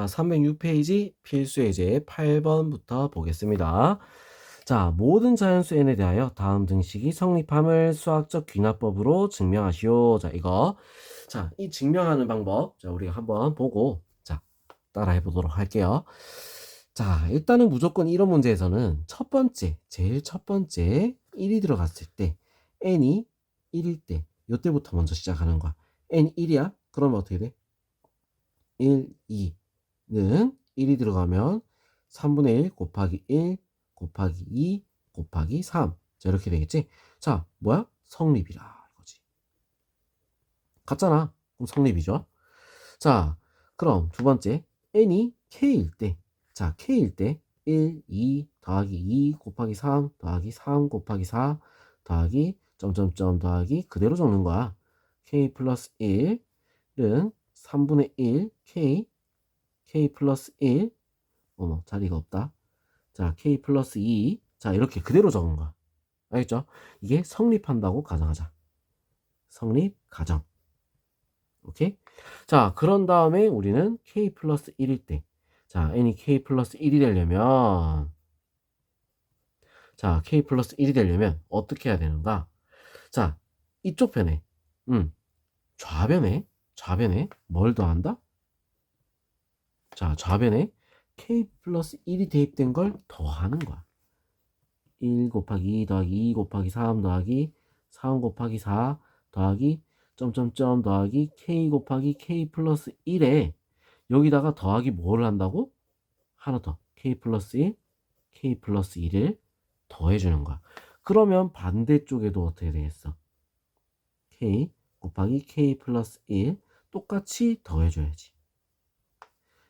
306페이지 필수 예제 8번부터 보겠습니다. 자, 모든 자연수 n에 대하여 다음 등식이 성립함을 수학적 귀납법으로 증명하시오. 자, 이거. 자, 이 증명하는 방법. 자, 우리가 한번 보고, 자, 따라해 보도록 할게요. 자, 일단은 무조건 이런 문제에서는 첫 번째, 제일 첫 번째 1이 들어갔을 때, n이 1일 때, 요때부터 먼저 시작하는 거야. n 1이야? 그러면 어떻게 돼? 1, 2. 는 1이 들어가면 3분의 1 곱하기 1 곱하기 2 곱하기 3. 자, 이렇게 되겠지? 자, 뭐야? 성립이라 이거지. 같잖아. 그럼 성립이죠. 자, 그럼 두 번째 n이 k일 때, 자, k일 때 1, 2 더하기 2 곱하기 3 더하기 3 곱하기 4 더하기 점점점 더하기 그대로 적는 거야. k 플러스 1은 3분의 1 k 플러스 1 자리가 없다. 자, k 플러스 2. 자, 이렇게 그대로 적은 거야. 알겠죠? 이게 성립한다고 가정하자. 성립 가정. 오케이? 자, 그런 다음에 우리는 k 플러스 1일 때. 자, n이 k 플러스 1이 되려면 자, k 플러스 1이 되려면 어떻게 해야 되는가? 자, 이쪽 편에 좌변에 뭘 더한다? 자, 좌변에 k 플러스 1이 대입된 걸 더하는 거야. 1 곱하기 2 더하기 2 곱하기 3 더하기 3 곱하기 4 더하기 점점점 더하기 k 곱하기 k 플러스 1에 여기다가 더하기 뭐를 한다고? 하나 더 k 플러스 1 k 플러스 1을 더해주는 거야. 그러면 반대쪽에도 어떻게 되겠어? k 곱하기 k 플러스 1 똑같이 더해줘야지.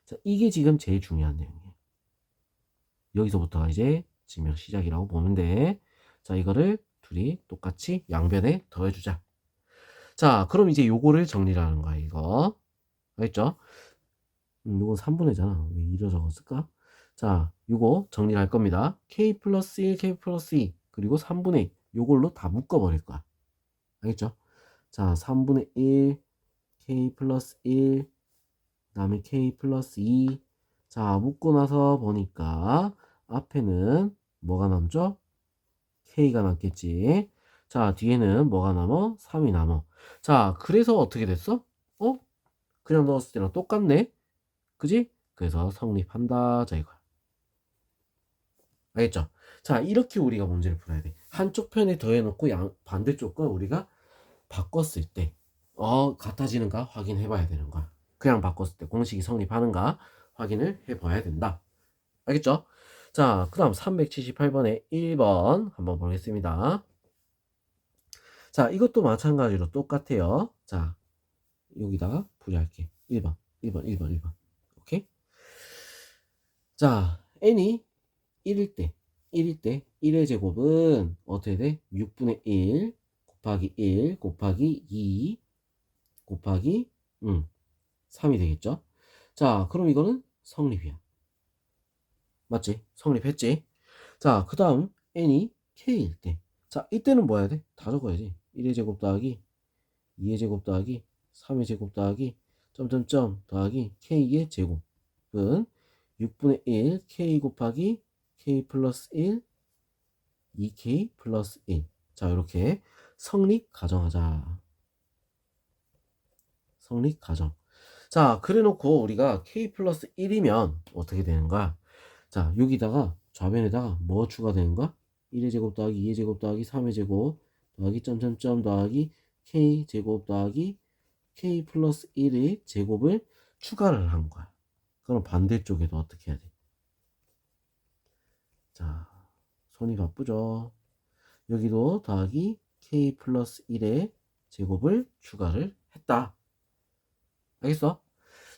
자, 이게 지금 제일 중요한 내용이에요. 여기서부터가 이제 증명 시작이라고 보면 돼. 자, 이거를 둘이 똑같이 양변에 더해주자. 자, 그럼 이제 요거를 정리를 하는 거야, 이거. 알겠죠? 요거 3분의잖아. 왜 2로 적었을까? 자, 요거 정리를 할 겁니다. k 플러스 1, k 플러스 2, 그리고 3분의 2. 요걸로 다 묶어버릴 거야. 알겠죠? 자, 3분의 1, k 플러스 1, 그 다음에 k 플러스 2. 자, 묶고 나서 보니까 앞에는 뭐가 남죠? k가 남겠지. 자, 뒤에는 뭐가 남어? 3이 남어. 자, 그래서 어떻게 됐어? 그냥 넣었을 때랑 똑같네. 그지? 그래서 성립한다. 자, 이거야. 알겠죠? 자, 이렇게 우리가 문제를 풀어야 돼. 한쪽 편에 더해놓고 반대쪽 건 우리가 바꿨을 때, 같아지는가 확인해 봐야 되는 거야. 그냥 바꿨을 때 공식이 성립하는가 확인을 해 봐야 된다. 알겠죠? 자, 그 다음 378번에 1번 한번 보겠습니다. 자, 이것도 마찬가지로 똑같아요. 자, 여기다가 분리할게. 1번. 오케이? 자, n이 1일 때 1의 제곱은 어떻게 돼? 6분의 1 곱하기 1 곱하기 2 곱하기 3이 되겠죠? 자, 그럼 이거는 성립이야. 맞지? 성립했지? 자, 그 다음 n이 k일 때. 자, 이때는 뭐 해야 돼? 다 적어야지. 1의 제곱 더하기 2의 제곱 더하기 3의 제곱 더하기 점점점 더하기 k의 제곱은 6분의 1 k 곱하기 k 플러스 1 2k 플러스 1. 자, 이렇게 성립 가정하자. 성립 가정. 자, 그래 놓고 우리가 k 플러스 1이면 어떻게 되는 거야? 자, 여기다가 좌변에다가 뭐 추가되는 거야? 1의 제곱 더하기 2의 제곱 더하기 3의 제곱 더하기 점점점 더하기 k 제곱 더하기 k 플러스 1의 제곱을 추가를 한 거야. 그럼 반대쪽에도 어떻게 해야 돼? 자, 손이 바쁘죠? 여기도 더하기 k 플러스 1의 제곱을 추가를 했다. 알겠어?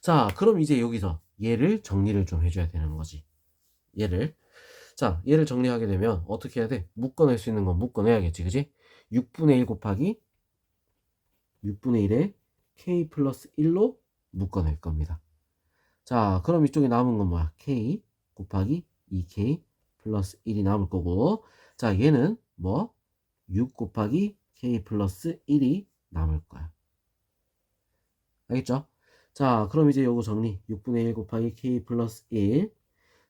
자, 그럼 이제 여기서 얘를 정리를 좀 해줘야 되는 거지. 얘를 정리하게 되면 어떻게 해야 돼? 묶어낼 수 있는 건 묶어내야겠지, 그지? 6분의 1 곱하기 6분의 1에 k 플러스 1로 묶어낼 겁니다. 자, 그럼 이쪽에 남은 건 뭐야? k 곱하기 2k 플러스 1이 남을 거고, 자, 얘는 뭐? 6 곱하기 k 플러스 1이 남을 거야. 알겠죠? 자, 그럼 이제 요거 정리. 6분의 1 곱하기 k 플러스 1.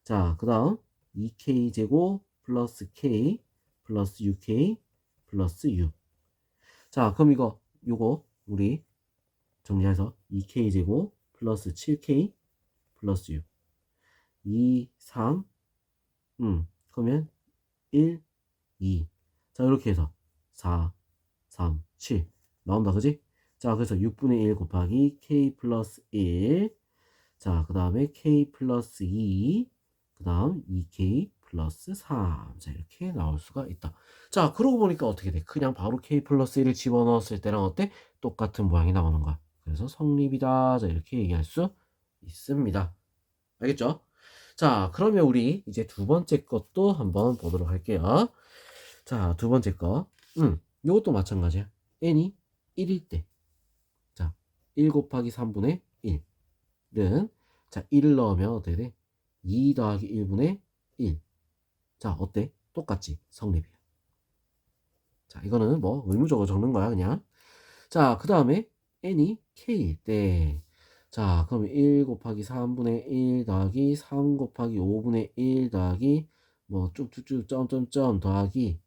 자, 그 다음 2k 제곱 플러스 k 플러스 6k 플러스 6. 자, 그럼 요거 우리 정리해서 2k 제곱 플러스 7k 플러스 6. 2, 3, 그러면 1, 2. 자, 이렇게 해서 4, 3, 7 나온다, 그지? 자, 그래서 6분의 1 곱하기 k 플러스 1. 자, 그 다음에 k 플러스 2. 그 다음 2k 플러스 3. 자, 이렇게 나올 수가 있다. 자, 그러고 보니까 어떻게 돼? 그냥 바로 k 플러스 1을 집어넣었을 때랑 어때? 똑같은 모양이 나오는 거야. 그래서 성립이다. 자, 이렇게 얘기할 수 있습니다. 알겠죠? 자, 그러면 우리 이제 두 번째 것도 한번 보도록 할게요. 자, 두 번째 거. 요것도 마찬가지야. n이 1일 때. 자, 1 곱하기 3분의 1은, 자, 1을 넣으면 어떻게 돼? 2 더하기 1분의 1. 자, 어때? 똑같지? 성립이야. 자, 이거는 뭐 의무적으로 적는 거야, 그냥. 자, 그 다음에 n이 k일 때. 자, 그럼 1 곱하기 3분의 1 더하기 3 곱하기 5분의 1 더하기 뭐 쭉쭉쭉 점점점 더하기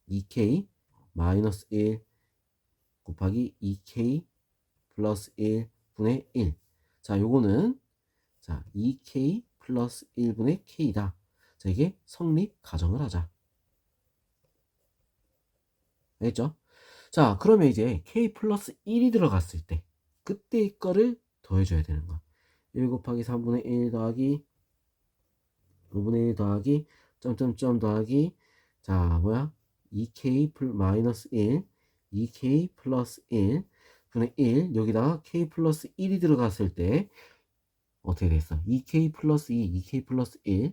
2k 마이너스 1 곱하기 2k 플러스 1분의 1. 자, 요거는 자 2k 플러스 1분의 k다. 자, 이게 성립 가정을 하자. 알겠죠? 자, 그러면 이제 k 플러스 1이 들어갔을 때 그때 거를 더해줘야 되는 거야. 1 곱하기 3분의 1 더하기 5분의 1 더하기 점점점 더하기 자 뭐야 2k 마이너스 1 2k 플러스 1 분의 1 여기다가 k 플러스 1이 들어갔을 때 어떻게 됐어? 2k 플러스 2 2k 플러스 1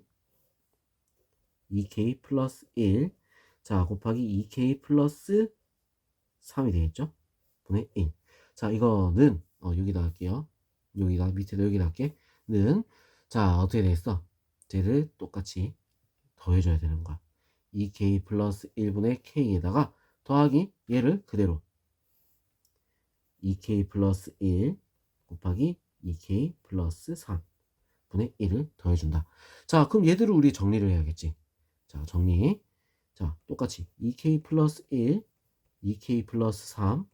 2k 플러스 1 자 곱하기 2k 플러스 3이 되겠죠? 분의 1. 자, 이거는 여기다 할게요. 여기다 밑에도 여기다 할게. 는 자, 어떻게 되겠어? 쟤를 똑같이 더해줘야 되는 거야. 2k 플러스 1분의 k에다가 더하기 얘를 그대로 2k 플러스 1 곱하기 2k 플러스 3분의 1을 더해준다. 자, 그럼 얘들을 우리 정리를 해야겠지. 자, 정리. 자, 똑같이 2k 플러스 1 2k 플러스 3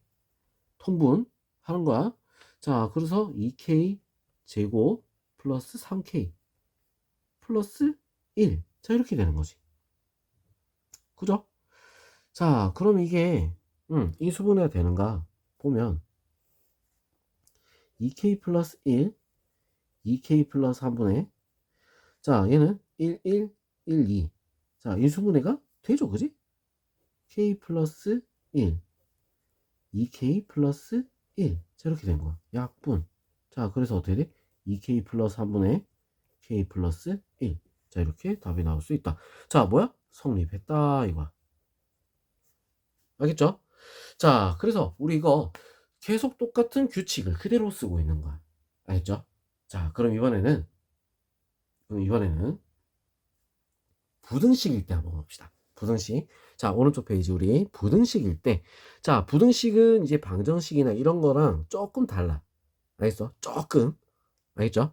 통분 하는 거야. 자, 그래서 2k 제곱 플러스 3k 플러스 1. 자, 이렇게 되는 거지. 그죠? 자, 그럼 이게 인수분해가 되는가 보면 2k 플러스 1 2k 플러스 3분의 자, 얘는 1, 1, 1, 2. 자, 인수분해가 되죠, 그지? k 플러스 1 2k 플러스 1. 자, 이렇게 된 거야. 약분. 자, 그래서 어떻게 돼? 2k 플러스 3분의 k 플러스 1. 자, 이렇게 답이 나올 수 있다. 자, 뭐야? 성립했다, 이거야. 알겠죠? 자, 그래서 우리 이거 계속 똑같은 규칙을 그대로 쓰고 있는 거야. 알겠죠? 자, 그럼 이번에는 부등식일 때 한번 봅시다. 부등식. 자, 오른쪽 페이지 우리 부등식일 때. 자, 부등식은 이제 방정식이나 이런 거랑 조금 달라. 알겠어? 조금. 알겠죠?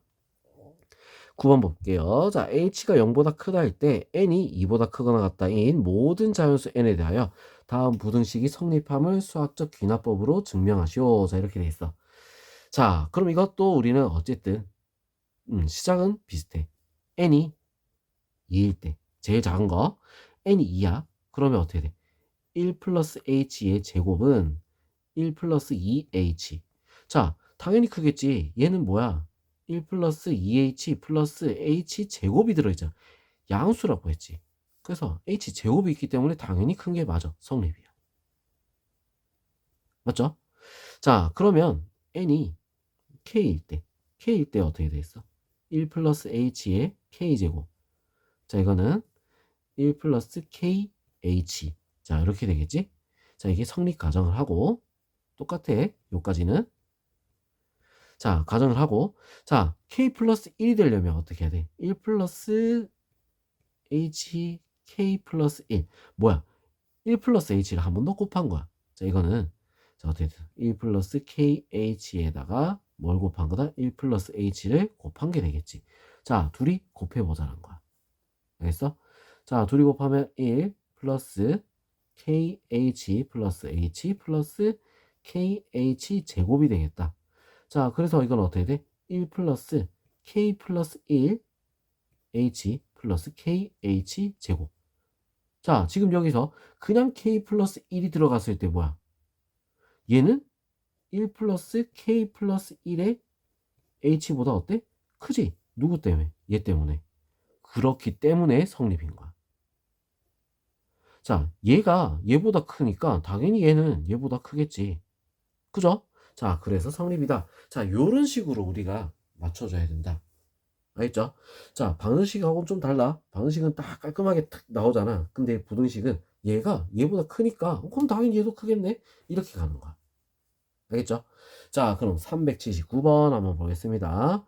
9번 볼게요. 자, h가 0보다 크다 할 때 n이 2보다 크거나 같다인 모든 자연수 n에 대하여 다음 부등식이 성립함을 수학적 귀납법으로 증명하시오. 자, 이렇게 돼 있어. 자, 그럼 이것도 우리는 어쨌든 시작은 비슷해. n이 2일 때 제일 작은 거 n이 2야. 그러면 어떻게 돼? 1 플러스 h의 제곱은 1 플러스 2h. 자, 당연히 크겠지. 얘는 뭐야? 1 플러스 2h 플러스 h 제곱이 들어있잖아. 양수라고 했지. 그래서 h 제곱이 있기 때문에 당연히 큰 게 맞아. 성립이야. 맞죠? 자, 그러면 n이 k일 때 어떻게 돼 있어? 1 플러스 h의 k제곱. 자, 이거는 1 플러스 kh. 자, 이렇게 되겠지? 자, 이게 성립 가정을 하고 똑같아. 요까지는. 자, 가정을 하고 자, k 플러스 1이 되려면 어떻게 해야 돼? 1 플러스 h k 플러스 1 뭐야? 1 플러스 h를 한 번 더 곱한 거야. 자, 이거는 자, 어떻게 돼? 1 플러스 kh에다가 뭘 곱한 거다? 1 플러스 h를 곱한 게 되겠지. 자, 둘이 곱해보자는 거야. 알겠어? 자, 둘이 곱하면 1 플러스 kh 플러스 h 플러스 kh 제곱이 되겠다. 자, 그래서 이건 어떻게 돼? 1 플러스 k 플러스 1 h 플러스 kh 제곱. 자, 지금 여기서 그냥 k 플러스 1이 들어갔을 때 뭐야? 얘는 1 플러스 k 플러스 1의 h보다 어때? 크지? 누구 때문에? 얘 때문에. 그렇기 때문에 성립인 거야. 자, 얘가 얘보다 크니까 당연히 얘는 얘보다 크겠지. 그죠? 자, 그래서 성립이다. 자, 요런 식으로 우리가 맞춰줘야 된다. 알겠죠? 자, 방정식하고는 좀 달라. 방정식은 딱 깔끔하게 탁 나오잖아. 근데 부등식은 얘가 얘보다 크니까 그럼 당연히 얘도 크겠네? 이렇게 가는 거야. 알겠죠? 자, 그럼 379번 한번 보겠습니다.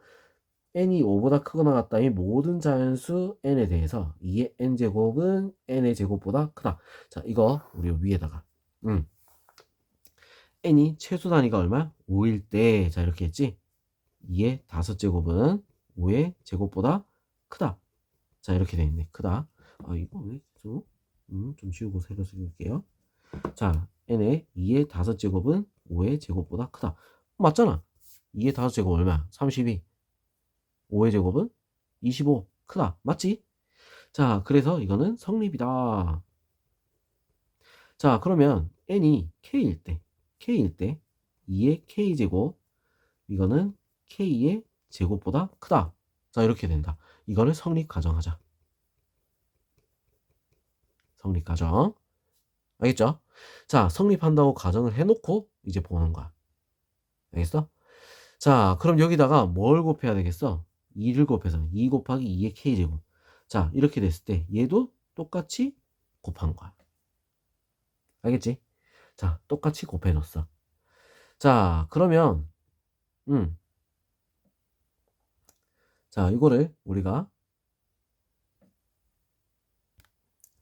n이 5보다 크거나 같다면 모든 자연수 n에 대해서 2의 n제곱은 n의 제곱보다 크다. 자, 이거 우리 위에다가 n이 최소 단위가 얼마? 5일 때, 자, 이렇게 했지? 2의 5제곱은 5의 제곱보다 크다. 자, 이렇게 돼 있네. 크다. 아, 이거 왜 좀 지우고 새로 쓸게요. 자, n의 2의 5제곱은 5의 제곱보다 크다. 맞잖아. 2의 5제곱 얼마야? 32. 5의 제곱은 25. 크다. 맞지? 자, 그래서 이거는 성립이다. 자, 그러면 n이 k일 때 2의 k제곱, 이거는 k의 제곱보다 크다. 자, 이렇게 된다. 이거를 성립 가정하자. 성립 가정. 알겠죠? 자, 성립한다고 가정을 해놓고 이제 보는 거야. 알겠어? 자, 그럼 여기다가 뭘 곱해야 되겠어? 2를 곱해서 2 곱하기 2의 k제곱. 자, 이렇게 됐을 때 얘도 똑같이 곱한 거야. 알겠지? 자, 똑같이 곱해줬어. 자, 그러면 자, 이거를 우리가,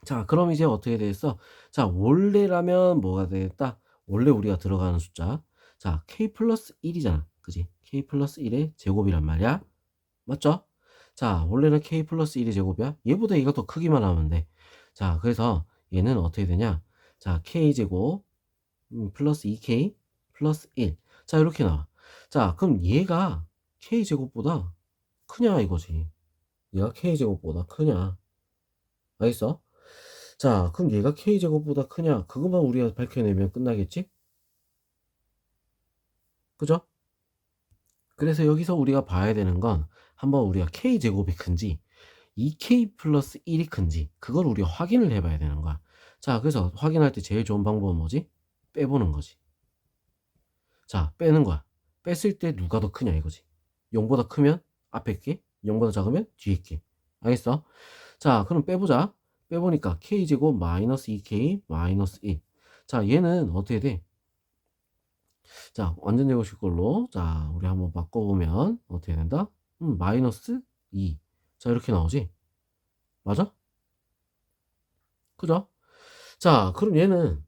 자, 그럼 이제 어떻게 되겠어? 자, 원래라면 뭐가 되겠다? 원래 우리가 들어가는 숫자, 자, k 플러스 1이잖아. 그지? k 플러스 1의 제곱이란 말이야. 맞죠? 자, 원래는 k 플러스 1의 제곱이야. 얘보다 얘가 더 크기만 하면 돼. 자, 그래서 얘는 어떻게 되냐? 자, k제곱 플러스 2k 플러스 1. 자, 이렇게 나와. 자, 그럼 얘가 k제곱보다 크냐 이거지. 얘가 k제곱보다 크냐. 알겠어? 자, 그럼 얘가 k제곱보다 크냐? 그것만 우리가 밝혀내면 끝나겠지? 그죠? 그래서 여기서 우리가 봐야 되는 건 한번 우리가 k제곱이 큰지 2k 플러스 1이 큰지 그걸 우리가 확인을 해봐야 되는 거야. 자, 그래서 확인할 때 제일 좋은 방법은 뭐지? 빼보는 거지. 자, 빼는 거야. 뺐을 때 누가 더 크냐 이거지. 0보다 크면 앞에 게, 0보다 작으면 뒤에 게. 알겠어? 자, 그럼 빼보자. 빼보니까 k제곱 마이너스 2k 마이너스 1. 자, 얘는 어떻게 돼? 자, 완전 제곱식 걸로. 자, 우리 한번 바꿔보면 어떻게 된다? 마이너스 2. 자, 이렇게 나오지? 맞아? 그죠? 자, 그럼 얘는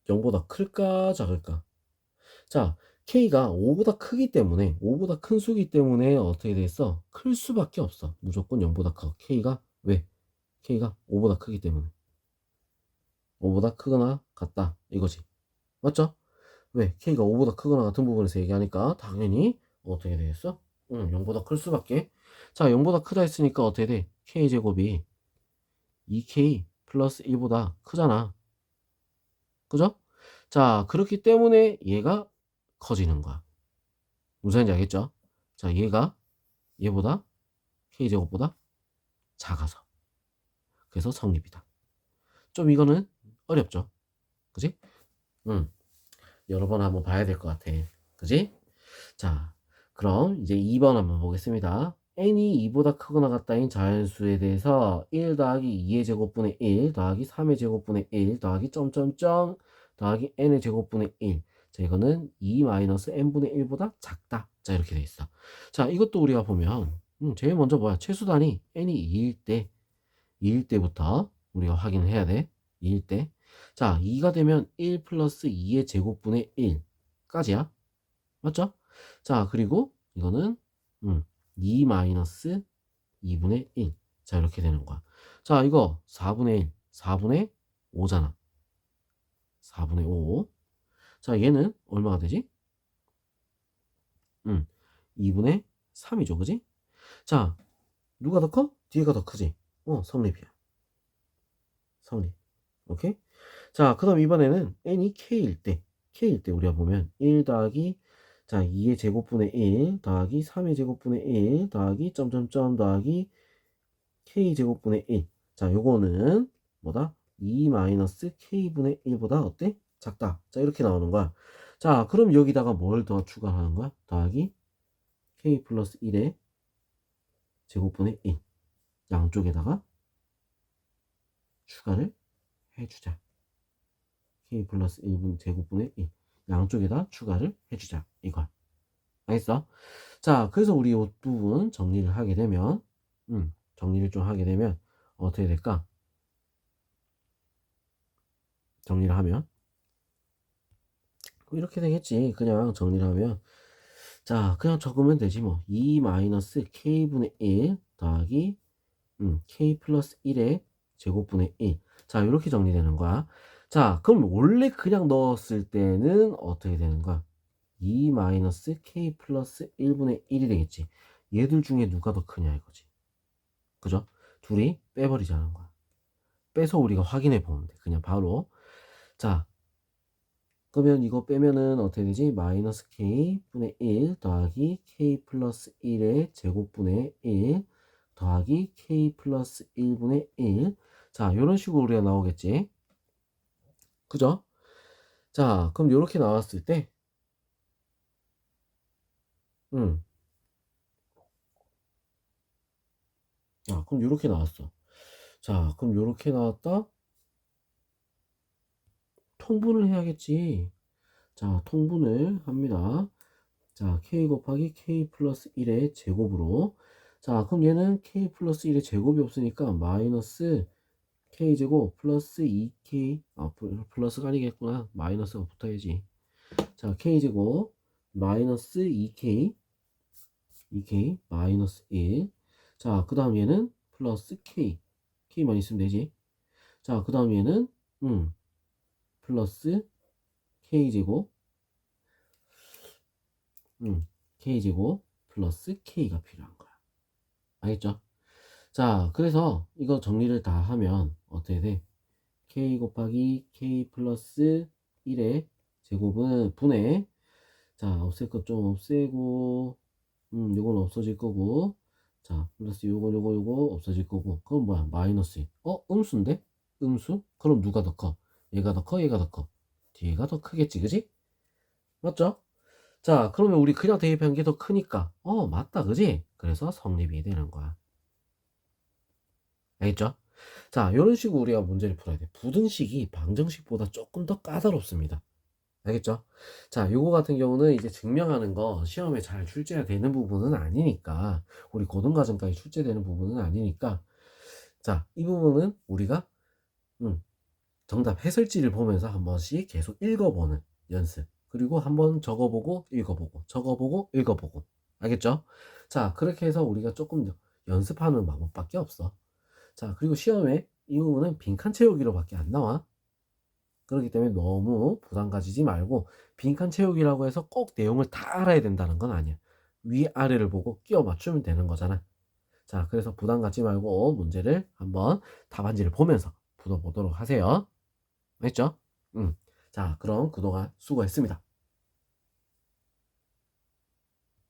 0보다 클까, 작을까? 자, k가 5보다 크기 때문에, 5보다 큰 수기 때문에 어떻게 됐어? 클 수밖에 없어. 무조건 0보다 커. k가, 왜? k가 5보다 크기 때문에. 5보다 크거나 같다. 이거지. 맞죠? 왜? k가 5보다 크거나 같은 부분에서 얘기하니까 당연히 어떻게 되겠어? 0보다 클 수밖에. 자, 0보다 크다 했으니까 어떻게 돼? k제곱이 2k 플러스 1보다 크잖아. 그죠? 자, 그렇기 때문에 얘가 커지는 거야. 무슨 말인지 알겠죠? 자, 얘가 얘보다 k제곱보다 작아서. 그래서 성립이다. 좀 이거는 어렵죠? 그지? 여러 번 한번 봐야 될 것 같아. 그지? 자, 그럼 이제 2번 한번 보겠습니다. n이 2보다 크거나 같다인 자연수에 대해서 1 더하기 2의 제곱분의 1 더하기 3의 제곱분의 1 더하기 점점점 더하기 n의 제곱분의 1. 자, 이거는 2 마이너스 n분의 1보다 작다. 자, 이렇게 돼 있어. 자, 이것도 우리가 보면 제일 먼저 뭐야? 최소단위 n이 2일 때부터 우리가 확인을 해야 돼. 2일 때. 자, 2가 되면 1 플러스 2의 제곱분의 1까지야. 맞죠? 자, 그리고 이거는 2 마이너스 2분의 1. 자, 이렇게 되는 거야. 자, 이거 4분의 1, 4분의 5잖아. 4분의 5. 자, 얘는 얼마가 되지? 2분의 3이죠. 그지? 자, 누가 더 커? 뒤에가 더 크지? 성립이야. 성립. 오케이? 자, 그 다음 이번에는 n이 k일 때 우리가 보면 1 더하기, 자, 2의 제곱분의 1 더하기 3의 제곱분의 1 더하기 점점점 더하기 k 제곱분의 1. 자, 요거는 뭐다? 2 마이너스 k분의 1보다 어때? 작다. 자, 이렇게 나오는 거야. 자, 그럼 여기다가 뭘 더 추가하는 거야? 더하기 k 플러스 1의 제곱분의 1. 양쪽에다가 추가를 해주자. k 플러스 1분 제곱분의 1. 양쪽에다 추가를 해주자. 이걸. 알겠어? 자, 그래서 우리 이 부분 정리를 하게 되면, 정리를 좀 하게 되면, 어떻게 될까? 정리를 하면. 이렇게 되겠지. 그냥 정리를 하면. 자, 그냥 적으면 되지 뭐. 2 마이너스 k분의 1 더하기, k 플러스 1의 제곱분의 1. 자, 이렇게 정리되는 거야. 자, 그럼 원래 그냥 넣었을 때는 어떻게 되는 거야? 2 마이너스 k 플러스 1분의 1이 되겠지. 얘들 중에 누가 더 크냐 이거지. 그죠? 둘이 빼버리자는 거야. 빼서 우리가 확인해 보면 돼. 그냥 바로. 자, 그러면 이거 빼면은 어떻게 되지? 마이너스 k분의 1 더하기 k 플러스 1의 제곱분의 1 더하기 k 플러스 1분의 1. 자, 이런 식으로 우리가 나오겠지. 그죠? 자, 그럼 이렇게 나왔을 때, 자, 그럼 이렇게 나왔어. 자, 그럼 이렇게 나왔다. 통분을 해야겠지. 자, 통분을 합니다. 자, k 곱하기 k 플러스 1의 제곱으로. 자, 그럼 얘는 k 플러스 1의 제곱이 없으니까 마이너스 k제곱 플러스 2k, 플러스가 아니겠구나. 마이너스가 붙어야지. 자, k제곱 마이너스 2k 마이너스 1. 자, 그 다음 얘는 플러스 k만 있으면 되지. 자, 그 다음 얘는 플러스 k제곱 k제곱 플러스 k가 필요한 거야. 알겠죠? 자, 그래서 이거 정리를 다 하면 어떻게 돼? k 곱하기 k 플러스 1의 제곱은 분의, 자, 없앨 것 좀 없애고, 요건 없어질 거고, 자, 플러스 요거 없어질 거고, 그럼 뭐야? 마이너스 1. 음수인데? 음수? 그럼 누가 더 커? 얘가 더 커? 얘가 더 커? 뒤에가 더 크겠지, 그지? 맞죠? 자, 그러면 우리 그냥 대입한 게 더 크니까, 맞다, 그지? 그래서 성립이 되는 거야. 알겠죠? 자, 이런 식으로 우리가 문제를 풀어야 돼. 부등식이 방정식보다 조금 더 까다롭습니다. 알겠죠? 자, 요거 같은 경우는 이제 증명하는 거 시험에 잘 출제가 되는 부분은 아니니까, 우리 고등과정까지 출제되는 부분은 아니니까, 자, 이 부분은 우리가 정답 해설지를 보면서 한 번씩 계속 읽어보는 연습. 그리고 한번 적어보고 읽어보고 적어보고 읽어보고. 알겠죠? 자, 그렇게 해서 우리가 조금 연습하는 방법밖에 없어. 자, 그리고 시험에 이 부분은 빈칸 채우기로밖에 안 나와. 그렇기 때문에 너무 부담 가지지 말고, 빈칸 채우기라고 해서 꼭 내용을 다 알아야 된다는 건 아니야. 위아래를 보고 끼워 맞추면 되는 거잖아. 자, 그래서 부담 갖지 말고 문제를 한번 답안지를 보면서 풀어보도록 하세요. 알겠죠? 자, 그럼 그동안 수고했습니다.